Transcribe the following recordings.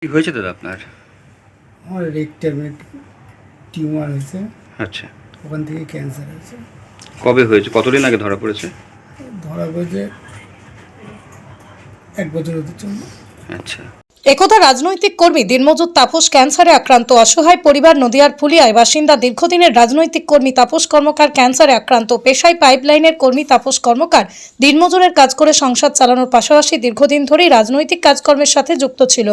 কি হয়েছে দাদা আপনার? আমার রেকটামে টিউমার হয়েছে, আচ্ছা, ওখান থেকে ক্যান্সার হয়েছে। কবে হয়েছে? কতদিন আগে ধরা পড়েছে? ধরা পড়েছে 1 বছর হতে চলল। আচ্ছা, একথা রাজনৈতিক কর্মী দিনমজুর তাপস ক্যান্সারে আক্রান্ত। অসহায় পরিবার নদিয়ার ফুলিয়ায় বাসিন্দা। দীর্ঘদিনের রাজনৈতিক কর্মী তাপস কর্মকার ক্যান্সারে আক্রান্ত। পেশায় পাইপলাইনের কর্মী তাপস কর্মকার দিনমজুরের কাজ করে সংসার চালানোর পাশাপাশি দীর্ঘদিন ধরেই রাজনৈতিক কাজকর্মের সাথে যুক্ত ছিল।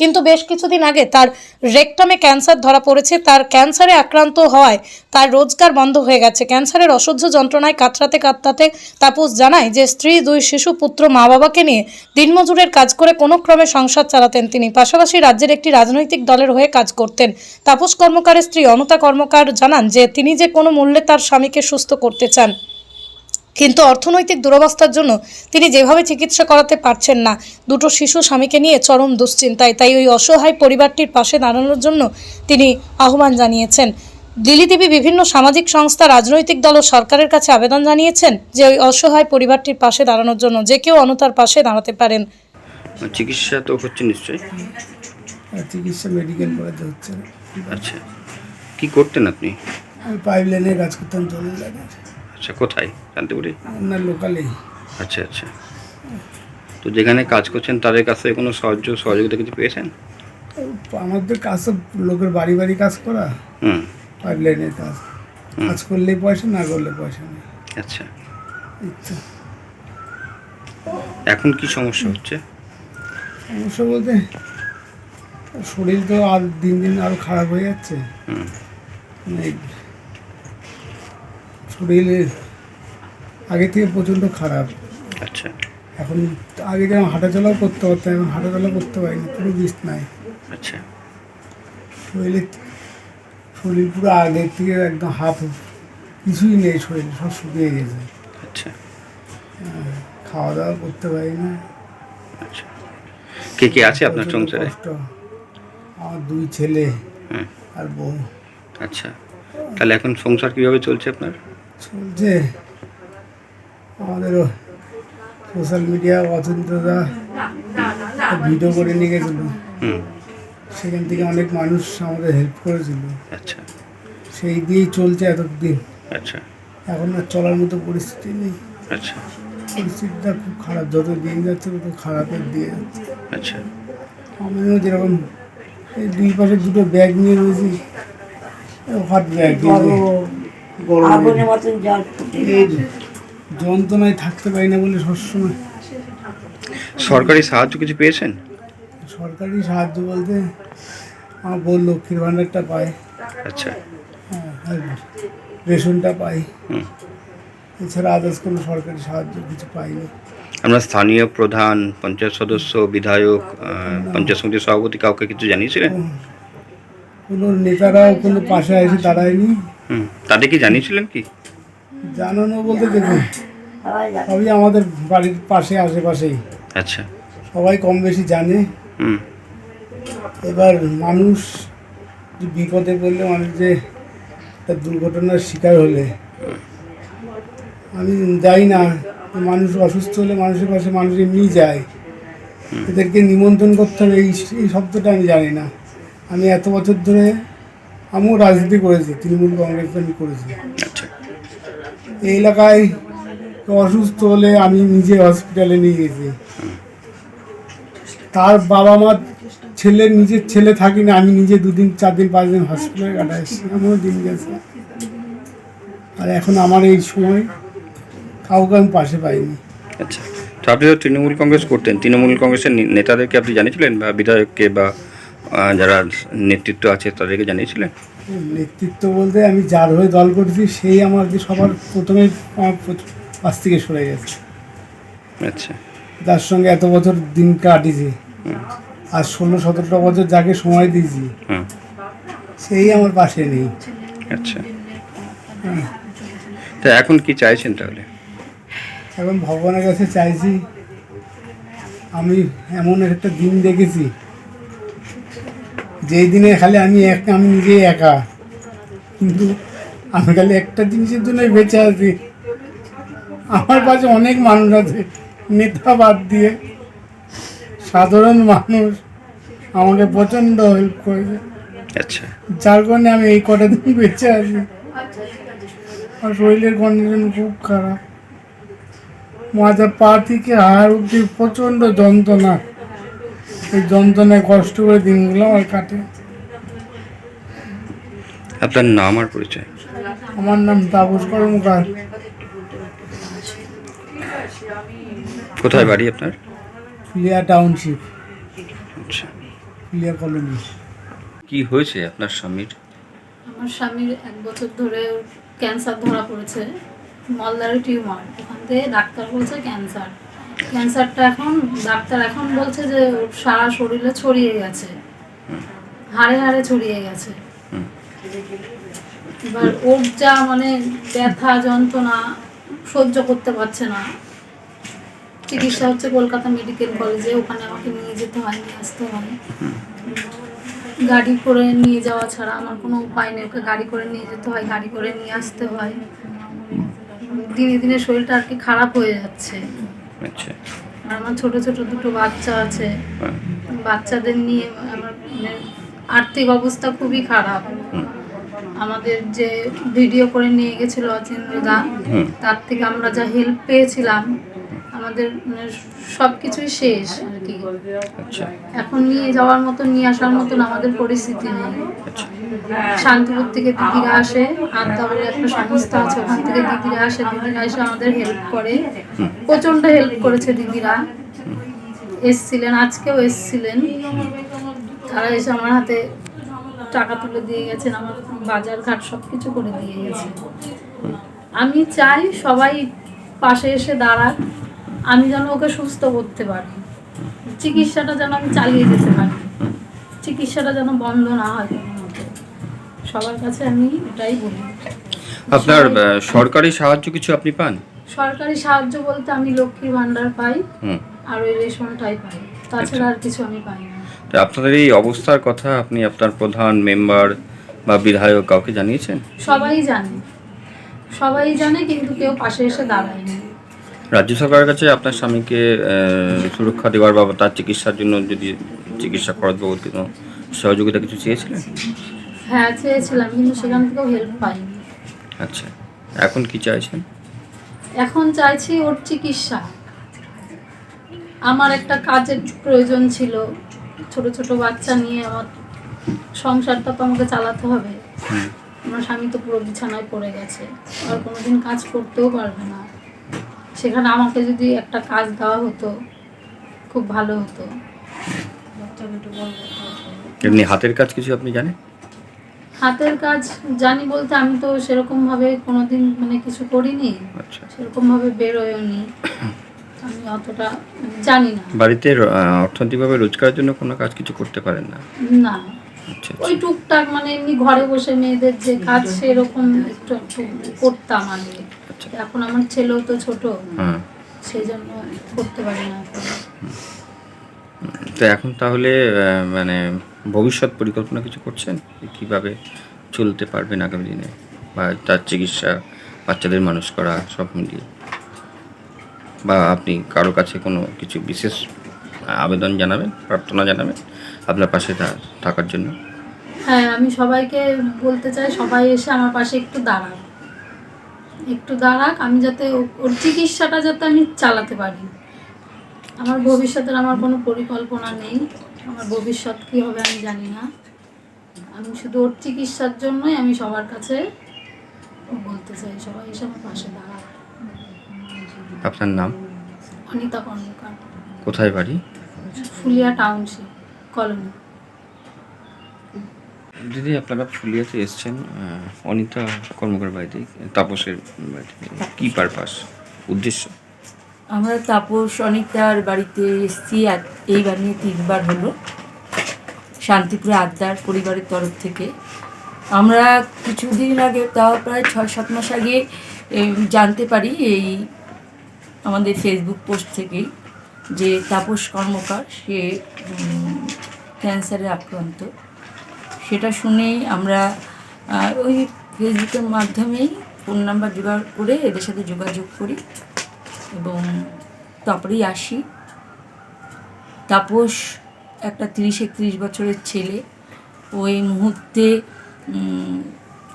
কিন্তু বেশ কিছুদিন আগে তার রেকটামে ক্যান্সার ধরা পড়েছে। তার ক্যান্সারে আক্রান্ত হওয়ায় তার রোজগার বন্ধ হয়ে গেছে। ক্যান্সারের অসহ্য যন্ত্রণায় কাতরাতে কাতরাতে তাপস জানায় যে স্ত্রী, 2 শিশু, পুত্র, মা বাবাকে নিয়ে দিনমজুরের কাজ করে কোনো ক্রমে সংসার চালাতেন তিনি। পাশাপাশি রাজ্যের একটি রাজনৈতিক দলের হয়ে কাজ করতেন। তাপস কর্মকারের স্ত্রী অনতা কর্মকার জানান যে তিনি যে কোনো মূল্যে তার স্বামীকে সুস্থ করতে চান, কিন্তু অর্থনৈতিক দুরবস্থার জন্য তিনি যেভাবে চিকিৎসা করাতে পারছেন না। 2টো শিশু স্বামীকে নিয়ে চরম দুশ্চিন্তায়। তাই ওই অসহায় পরিবারটির পাশে দাঁড়ানোর জন্য তিনি আহ্বান জানিয়েছেন। দিল্লি টিভি বিভিন্ন সামাজিক সংস্থা, রাজনৈতিক দল ও সরকারের কাছে আবেদন জানিয়েছেন যে ওই অসহায় পরিবারটির পাশে দাঁড়ানোর জন্য যে কেউ অনতার পাশে দাঁড়াতে পারেন। চিকিৎসা তো হচ্ছে নিশ্চয়ই? আর চিকিৎসা মেডিকেল কলেজে হচ্ছে না। আচ্ছা, কি করতেন আপনি? আমি পাইপলাইনে কাজ করতাম, জলের লাইনে। আচ্ছা, কোথায় জানতে পারি? না, লোকালেই। আচ্ছা আচ্ছা, তো যেখানে কাজ করছেন তাদের কাছে কোনো সহযোগিতা কিছু পেয়েছেন? আমাদের কাজ সব লোকের বাড়ি বাড়ি কাজ করা, হুম, পাইপলাইনের কাজ। কাজ করলেই পয়সা, না করলে পয়সা নেই। আচ্ছা, ইচ্ছা এখন কি সমস্যা হচ্ছে? সমস্যা বলতে শরীর তো আর দিন দিন আরো খারাপ হয়ে যাচ্ছে। হুম, মানে শরীরের আগে থেকে প্রচণ্ড খারাপ। আচ্ছা এখন আগে যেমন হাঁটাচলাও করতে পারতাম, এখন হাঁটাচলা করতে পারি না, পুরো বিছনায়। আচ্ছা, শরীর পুরো আগের থেকে একদম হাফ, কিছুই নেই, শরীর সব শুকিয়ে গেছে। আচ্ছা, খাওয়া দাওয়া করতে পারি না। আচ্ছা, কে কে আছে আপনার প্রচণ্ড সংসারে? কষ্ট। আমার 2 ছেলে হুম, আর বউ। আচ্ছা, তাহলে এখন সংসার কিভাবে চলছে আপনার? চলছে। আমাদেরও সোশ্যাল মিডিয়া অচিন্তদা ভিডিও করে নিয়ে গেছিল, হুম, সেখান থেকে অনেক মানুষ আমাদের হেল্প করেছিল। আচ্ছা সেই দিয়েই চলছে এতদিন। আচ্ছা এখন আর চলার মতো পরিস্থিতি নেই। আচ্ছা পরিস্থিতিটা খুব খারাপ, যত দিন যাচ্ছে তত খারাপের দিয়ে যাচ্ছে। আচ্ছা, আমিও যেরকম এই 2 পাশে 2টো ব্যাগ নিয়ে রয়েছি, হট ব্যাগ, এই যন্ত্রণায় থাকতে পারি না বলে সবসময়। সরকারি সাহায্য কিছু পেয়েছেন? সরকারি সাহায্য বলতে আমার বউ লক্ষ্মীর ভাণ্ডারটা পায়, আচ্ছা, আর রেশনটা পাই। হুম, এছাড়া আদার্স কোনো সরকারি সাহায্য কিছু পাইনি। আমরা স্থানীয় প্রধান, পঞ্চায়েত সদস্য, বিধায়ক, পঞ্চায়েত সমিতির সভাপতি কাউকে কিছু জানিয়েছিলেন? কোনো নেতারাও কোনো পাশে এসে দাঁড়ায়নি। হুম, তাদের কি জানিয়েছিলেন কি? জানানো বলতে দেখুন, সবই আমাদের বাড়ির পাশে, আশেপাশেই আচ্ছা, সবাই কম বেশি জানে। হুম, এবার মানুষ যে বিপদে পড়লে, মানুষ যে একটা দুর্ঘটনার শিকার হলে, আমি যাই না। মানুষ অসুস্থ হলে মানুষের পাশে মানুষ এমনিই যায়, এদেরকে নিমন্ত্রণ করতে হবে এই শব্দটা আমি জানি না। আমি এত বছর ধরে আমিও রাজনীতি করেছি, তৃণমূল কংগ্রেস আমি করেছি। আচ্ছা, এই এলাকায় অসুস্থ হলে আমি নিজে হসপিটালে নিয়ে গেছি। তার বাবা মা, নিজের ছেলে থাকি না, আমি নিজে 2 দিন 4 দিন 5 দিন হসপিটালে কাটাইছি, এমনও দিন গেছে। আর এখন আমার এই সময় কাউকে আমি পাশে পাইনি। আচ্ছা, তো আপনি তো তৃণমূল কংগ্রেস করতেন, তৃণমূল কংগ্রেসের নেতাদেরকে আপনি জানিয়েছিলেন, বা বিধায়ককে, বা যারা নেতৃত্ব আছে তাদেরকে জানিয়েছিলেন? নেতৃত্ব বলতে আমি যার হয়ে দল করেছি সেই আমাকে সবার প্রথমে আমার পাশ থেকে সরে গেছে। আচ্ছা, যার সঙ্গে এত বছর দিন কাটিয়েছি, আর 16-17টা বছর যাকে সময় দিয়েছি, হুম, সেই আমার পাশে নেই। আচ্ছা, তা এখন কি চাইছেন তাহলে? এখন ভগবানের কাছে চাইছি, আমি এমন একটা দিন দেখেছি যেই দিনে খালি আমি নিজেই একা, কিন্তু আমি খালি একটা জিনিসের জন্যই বেঁচে আছি। আমার পাশে অনেক মানুষ আছে, নেতা বাদ দিয়ে সাধারণ মানুষ আমাকে প্রচণ্ড হেল্প করেছে, আচ্ছা, যার কারণে আমি এই কটা দিন বেঁচে আছি। আর শরীরের কন্ডিশন খুব খারাপ, মাথা পা থেকে হাড় অব্দি প্রচণ্ড যন্ত্রণা। এই যন্ত্রণায় কষ্ট করে দিনগুলো আমার কাটে। আপনার নাম আর পরিচয়? আমার নাম তাপস কর্মকার, কোথায় বাড়ি আপনার? ফুলিয়া টাউনশিপ, আচ্ছা, ফুলিয়া কলোনি। কি হয়েছে আপনার স্বামীর? আমার স্বামীর 1 বছর ধরে ক্যান্সার ধরা পড়েছে, মলদারে টিউমার। ওখান থেকে ডাক্তার বলছে ক্যান্সার। ক্যান্সারটা ডাক্তার এখন বলছে যে ওর সারা শরীরে ছড়িয়ে গেছে, হাড়ে হাড়ে ছড়িয়ে গেছে। এবার ওর যা ব্যথা যন্ত্রণা সহ্য করতে পারছে না। চিকিৎসা হচ্ছে কলকাতা মেডিকেল কলেজে, ওখানে আমাকে নিয়ে যেতে হয়, নিয়ে আসতে হয়। গাড়ি করে নিয়ে যাওয়া ছাড়া আমার কোনো উপায় নেই, ওকে গাড়ি করে নিয়ে যেতে হয়, গাড়ি করে নিয়ে আসতে হয়। দিনে দিনে শরীরটা আর কি খারাপ হয়ে যাচ্ছে। আচ্ছা, আর আমার ছোট ছোট 2 বাচ্চা আছে, বাচ্চাদের নিয়ে আমার আর্থিক অবস্থা খুবই খারাপ। আমাদের যে ভিডিও করে নিয়ে গেছিল অচিন্দ্রদা, তার থেকে আমরা যা হেল্প পেয়েছিলাম, আমাদের সব কিছুই শেষ আর কি। আচ্ছা, এখন নিয়ে যাওয়ার মতন, নিয়ে আসার মতন আমাদের পরিস্থিতি নেই। আচ্ছা, শান্তিপুর থেকে দিদিরা আসে, আদ্যা বলে একটা সংস্থা আছে, ওখান থেকে দিদিরা আসে, দিদিরা এসে আমাদের হেল্প করে, প্রচণ্ড হেল্প করেছে দিদিরা। এসছিলেন, আজকেও এসছিলেন, তারা এসে আমার হাতে টাকা তুলে দিয়ে গেছেন, আমার বাজার ঘাট সব কিছু করে দিয়ে গেছে। আমি চাই সবাই পাশে এসে দাঁড়াক, আমি যেন ওকে সুস্থ করতে পারি, চিকিৎসাটা যেন আমি চালিয়ে যেতে পারি, চিকিৎসাটা যেন বন্ধ না হয় কোনো মতে। সবার কাছে আমি এটাই বলি। আপনার সরকারি সাহায্য কিছু আপনি পান? সরকারি সাহায্য বলতে আমি লক্ষ্মীর ভান্ডার পাই, হুম, আর ওই রেশনটাই পাই, তাছাড়া আর কিছু আমি পাই না। তো আপনাদের এই অবস্থার কথা আপনি আপনার প্রধান মেম্বার বা বিধায়ক কাউকে জানিয়েছেন? সবাই জানে, সবাই জানে, কিন্তু কেউ পাশে এসে দাঁড়ায়নি। রাজ্য সরকারের কাছে আপনার স্বামীকে সুরক্ষা দেওয়ার বা তার চিকিৎসার জন্য যদি চিকিৎসা করার বাবদ কোনো সহযোগিতা কিছু চেয়েছিলেন? হ্যাঁ চেয়েছিলাম, কিন্তু সেখান থেকেও হেল্প পাইনি। আচ্ছা, এখন কি চাইছেন? এখন চাইছি ওর চিকিৎসা। আমার একটা কাজের প্রয়োজন ছিল, ছোট ছোট বাচ্চা নিয়ে আমার সংসারটা তো আমাকে চালাতে হবে। আমার স্বামী তো পুরো বিছানায় পড়ে গেছে, আর কোনোদিন কাজ করতেও পারবে না। সেখানে আমাকে যদি একটা কাজ দেওয়া হতো খুব ভালো হতো। এমনি হাতের কাজ কিছু আপনি জানেন? হাতের কাজ জানি বলতে আমি তো সেরকমভাবে কোনোদিন কিছু করিনি, আচ্ছা, সেরকমভাবে বেরোয়নি, আমি অতটা জানি না। বাড়িতে অর্থনৈতিকভাবে রোজগারের জন্য কোনো কাজ কিছু করতে পারেন না? না, আচ্ছা, ওই টুকটাক এমনি ঘরে বসে মেয়েদের যে কাজ সেরকম একটু একটু করতাম আগে। আচ্ছা, এখন আমার ছেলেও তো ছোট, হ্যাঁ, সেই জন্য করতে পারি না এখন। তো এখন তাহলে মানে ভবিষ্যৎ পরিকল্পনা কিছু করছেন কিভাবে চলতে পারবেন আগামী দিনে, বা তার চিকিৎসা, বাচ্চাদের মানুষ করা সব মিলিয়ে, বা আপনি কারো কাছে কোনো কিছু বিশেষ আবেদন জানাবেন, প্রার্থনা জানাবেন আপনার পাশে থাকার জন্য? হ্যাঁ, আমি সবাইকে বলতে চাই সবাই এসে আমার পাশে একটু দাঁড়াক, একটু দাঁড়াক, আমি যাতে ওর চিকিৎসাটা যাতে আমি চালাতে পারি। আমার ভবিষ্যতের আমার কোনো পরিকল্পনা নেই, আমার ভবিষ্যৎ কী হবে আমি জানি না। আমি শুধু ওর চিকিৎসার জন্যই আমি সবার কাছে বলতে চাই সবাই এসে আমার পাশে দাঁড়াক। আপনার নাম? অনিতা কর্মকার, কোথায় বাড়ি? Phulia township colony. দিদি, আপনারা ফুলিয়াতে এসছেন অনিতা কর্মকার বাড়িতে, তাপসের বাড়িতে, কী পারপাস, উদ্দেশ্য? আমরা তাপস অনিতার বাড়িতে এসেছি, এইবার নিয়ে 3বার হলো, শান্তিপুরে আদ্যার পরিবারের তরফ থেকে। আমরা কিছুদিন আগে, তাও প্রায় 6-7 মাস আগে জানতে পারি এই আমাদের ফেসবুক পোস্ট থেকেই যে তাপস কর্মকার সে ক্যান্সারে আক্রান্ত। সেটা শুনেই আমরা ওই ফেসবুকের মাধ্যমেই ফোন নাম্বার জোগাড় করে এদের সাথে যোগাযোগ করি এবং তারপরেই আসি। তাপস একটা 30-31 বছরের ছেলে। ওই মুহূর্তে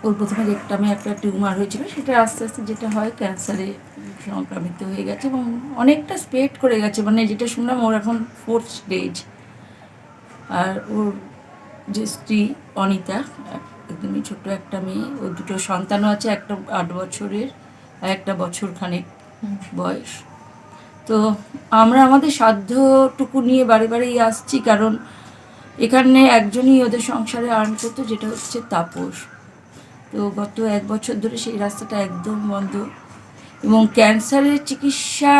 ওর প্রথমে রেকটামে একটা টিউমার হয়েছিল, সেটা আস্তে আস্তে যেটা হয় ক্যান্সারে সংক্রামিত হয়ে গেছে এবং অনেকটা স্প্রেড করে গেছে, মানে যেটা শুনলাম ওর এখন 4th স্টেজ। আর ওর যে স্ত্রী অনিতা, একদমই ছোট্ট একটা মেয়ে, ওর 2টো সন্তানও আছে, একটা 8 বছরের আর একটা বছরখানেক বয়স। তো আমরা আমাদের সাধ্যটুকু নিয়ে বারে বারেই আসছি, কারণ এখানে একজনই ওদের সংসারে আর্ন করতো, যেটা হচ্ছে তাপস। তো গত 1 বছর ধরে সেই রাস্তাটা একদম বন্ধ এবং ক্যান্সারের চিকিৎসা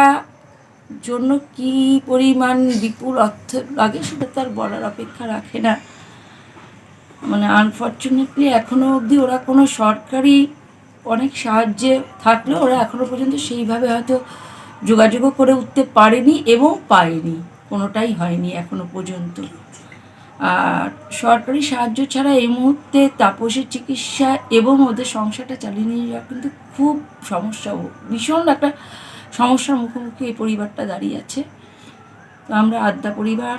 জন্য কি পরিমাণ বিপুল অর্থ লাগে সেটা তার বলার অপেক্ষা রাখে না। মানে আনফর্চুনেটলি এখনও অবধি ওরা কোনো সরকারি অনেক সাহায্যে থাকলেও ওরা এখনও পর্যন্ত সেইভাবে হয়তো যোগাযোগও করে উঠতে পারেনি এবং পায়নি, কোনোটাই হয়নি এখনও পর্যন্ত। আর সরকারি সাহায্য ছাড়া এই মুহূর্তে তাপসের চিকিৎসা এবং ওদের সংসারটা চালিয়ে নিয়ে যাওয়া কিন্তু খুব সমস্যা, ভীষণ একটা সমস্যার মুখোমুখি এই পরিবারটা দাঁড়িয়ে আছে। তো আমরা আদ্যা পরিবার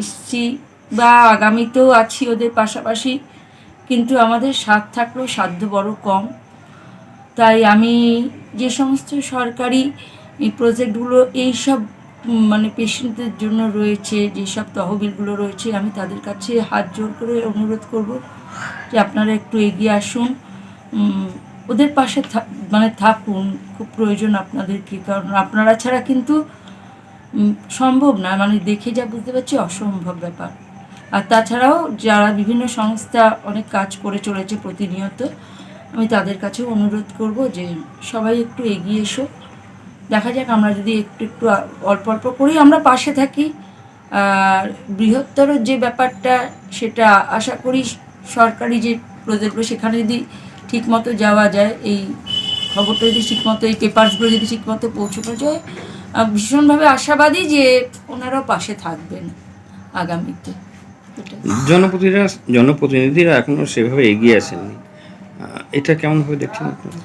এসছি বা আগামীতেও আছি ওদের পাশাপাশি, কিন্তু আমাদের সাথ থাকলেও সাধ্য বড় কম। তাই আমি যে সমস্ত সরকারি এই প্রজেক্টগুলো এইসব মানে পেশেন্টদের জন্য রয়েছে, যেসব তহবিলগুলো রয়েছে, আমি তাদের কাছে হাত জোর করে অনুরোধ করব যে আপনারা একটু এগিয়ে আসুন, ওদের পাশে মানে থাকুন, খুব প্রয়োজন আপনাদেরকে, কারণ আপনারা ছাড়া কিন্তু সম্ভব না, মানে দেখে যা বুঝতে পারছি অসম্ভব ব্যাপার। আর তাছাড়াও যারা বিভিন্ন সংস্থা অনেক কাজ করে চলেছে প্রতিনিয়ত, আমি তাদের কাছেও অনুরোধ করব যে সবাই একটু এগিয়ে এসো, দেখা যাক আমরা যদি একটু একটু অল্প অল্প করেই আমরা পাশে থাকি। আর বৃহত্তর যে ব্যাপারটা সেটা আশা করি সরকারি যে প্রজেক্টগুলো সেখানে যদি ঠিকমতো যাওয়া যায়, এই খবরটা যদি ঠিকমতো, এই পেপারসগুলো যদি ঠিকমতো পৌঁছানো যায়, ভীষণভাবে আশাবাদী যে ওনারাও পাশে থাকবেন আগামীতে। জনপ্রতিনিধিরা এখনো সেভাবে এগিয়ে আসেননি, এটা কেমনভাবে দেখছেন আপনারা?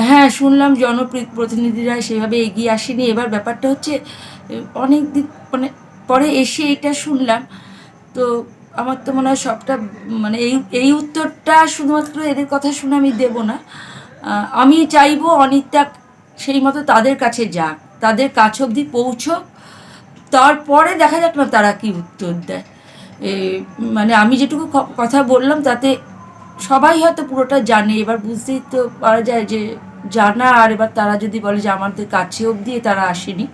হ্যাঁ, শুনলাম জনপ্রতিনিধিরা সেভাবে এগিয়ে আসেনি। এবার ব্যাপারটা হচ্ছে অনেক দিন মানে পরে এসে এটা শুনলাম, তো আমার তো মনে হয় সবটা মানে এই উত্তরটা শুধুমাত্র এদের কথা শুনে আমি দেব না। আমি চাইবো অনিতা সেই মতো তাদের কাছে যাক, তাদের কাছ অবধি পৌঁছক, তারপরে দেখা যাক না তারা কি উত্তর দেয়। মানে আমি যেটুকু কথা বললাম তাতে সবাই হয়তো পুরোটা জানে, এবার বুঝতেই তো পারা যায় যে জানা, আর এবার তারা যদি বলে যে আমাদের কাছে অবধি তারা আসেনি,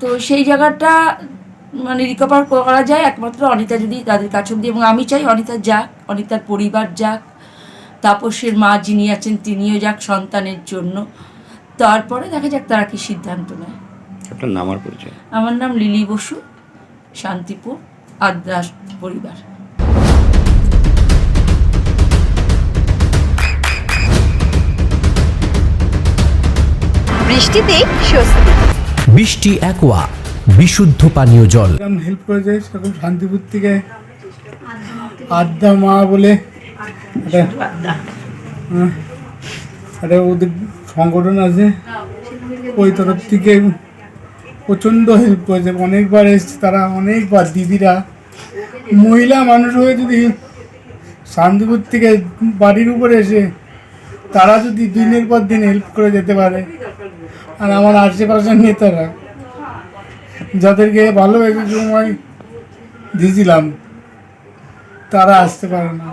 তো সেই জায়গাটা মানে রিকভার করা যায় একমাত্র অনিতা যদি তাদের কাছে অবধি, এবং আমি চাই অনিতা যাক, অনিতার পরিবার যাক, তাপসের মা যিনি আছেন তিনিও যাক সন্তানের জন্য, তারপরে দেখা যাক তারা কি সিদ্ধান্ত নেয়। আপনার নাম আর পরিচয়? আমার নাম লিলি বসু, শান্তিপুর আদ্যা পরিবার। বৃষ্টিতে স্বস্তি। বৃষ্টি অ্যাকোয়া বিশুদ্ধ পানীয় জল। হেল্প করেছে সেরকম শান্তিপুর থেকে আদ্যা মা বলে একটা ওদের সংগঠন আছে, ওই তরফ থেকে প্রচণ্ড হেল্প করেছে, অনেকবার এসছে তারা, অনেকবার দিদিরা, মহিলা মানুষ হয়ে যদি শান্তিপুর থেকে বাড়ির উপরে এসে তারা যদি দিনের পর দিন হেল্প করে যেতে পারে, আর আমার আশেপাশের নেতারা যাদেরকে ভালোবেসে সময় দিয়েছিলাম তারা আসতে পারে না,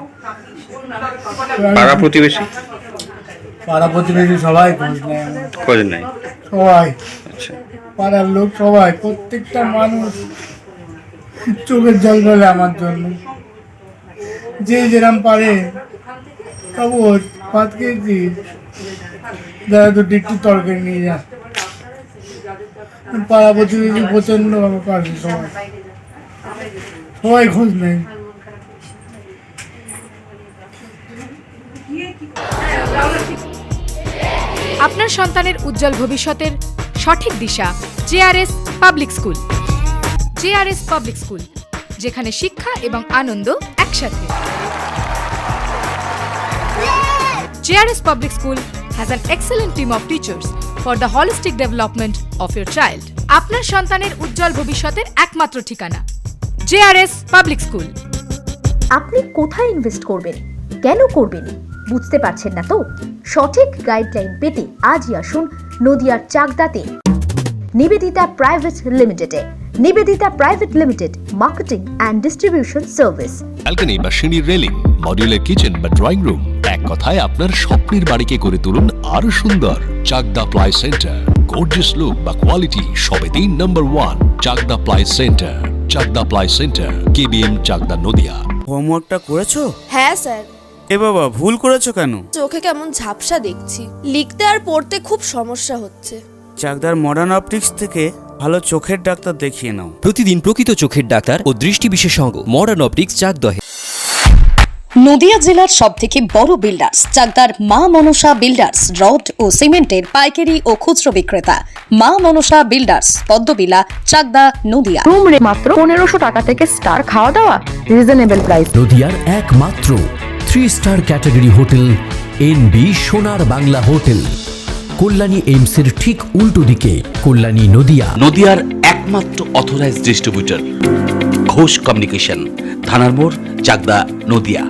পাড়া প্রতিবেশী সবাই খোঁজ নেয় আমার, খোঁজ নাই সবাই আচ্ছা, পাড়ার লোক সবাই, প্রত্যেকটা মানুষ চোখের জল ফেলে আমার জন্য, যে যেরকম পারে কাপড় ভাত খেয়েছি, যারা তো একটু তরকারি নিয়ে যায়, পাড়া প্রতিবেশী প্রচন্ড ভাবে পাশে, সবাই সবাই খোঁজ নেয়। আপনার সন্তানের উজ্জ্বল ভবিষ্যতের সঠিক দিশা JRS public school. JRS public school, যেখানে শিক্ষা এবং আনন্দ একসাথে। JRS public school has an excellent team of teachers for the holistic development of your child. আপনার সন্তানের উজ্জ্বল ভবিষ্যতের একমাত্র ঠিকানা জেআরএস পাবলিক স্কুল। আপনি কোথায় ইনভেস্ট করবেন, কেন করবেন, বুঝতে পারছেন না তো? সঠিক গাইডলাইন পেতে আজই আসুন নদিয়ার চাকদাতে নিবেদিতা প্রাইভেট লিমিটেডে। Nivedita private limited, marketing and distribution service. Balcony বা সিঁড়ির রেলিং, মডিউলার কিচেন বা ড্রয়িং রুম, এক কথায় আপনার স্বপ্নের বাড়িকে করে তুলুন আরো সুন্দর। Chakdah ply centre, gorgeous look বা কোয়ালিটি সবেতেই number 1। Chakdah ply centre, Chakdah ply centre, KBM, Chakdah, Nadia. হোমওয়ার্কটা করেছো? হ্যাঁ স্যার। এ বাবা, ভুল করেছো কেন? চোখে কেমন ঝাপসা দেখছি, লিখতে আর পড়তে খুব সমস্যা হচ্ছে। চাকদার মডার্ন অপটিক্স থেকে ভালো চোখের ডাক্তার দেখিয়ে নাও। প্রতিদিন প্রকৃত চোখের ডাক্তার ও দৃষ্টি বিশেষজ্ঞ মডার্ন অপটিক্স চাকদহে। নদিয়া জেলার সবথেকে বড় বিল্ডার্স চাকদার মা মনসা বিল্ডার্স, রড ও সিমেন্টের পাইকারি ও খুচরো বিক্রেতা। মা মনসা বিল্ডার্স, পদ্মবিলা, চাকদা, নদিয়া। রুম রে মাত্র 1500 টাকা থেকে স্টার, খাওয়া দাওয়া রিজনেবল প্রাইস। নদিয়ার একমাত্র 3 স্টার ক্যাটাগরি হোটেল এনবি সোনার বাংলা হোটেল, কল্যাণী এইমসের ঠিক উল্টো দিকে, কল্যাণী, নদিয়া। নদিয়ার একমাত্র অথরাইজড ডিস্ট্রিবিউটর ঘোষ কমিউনিকেশন, থানার মোড়, চাকদা, নদিয়া।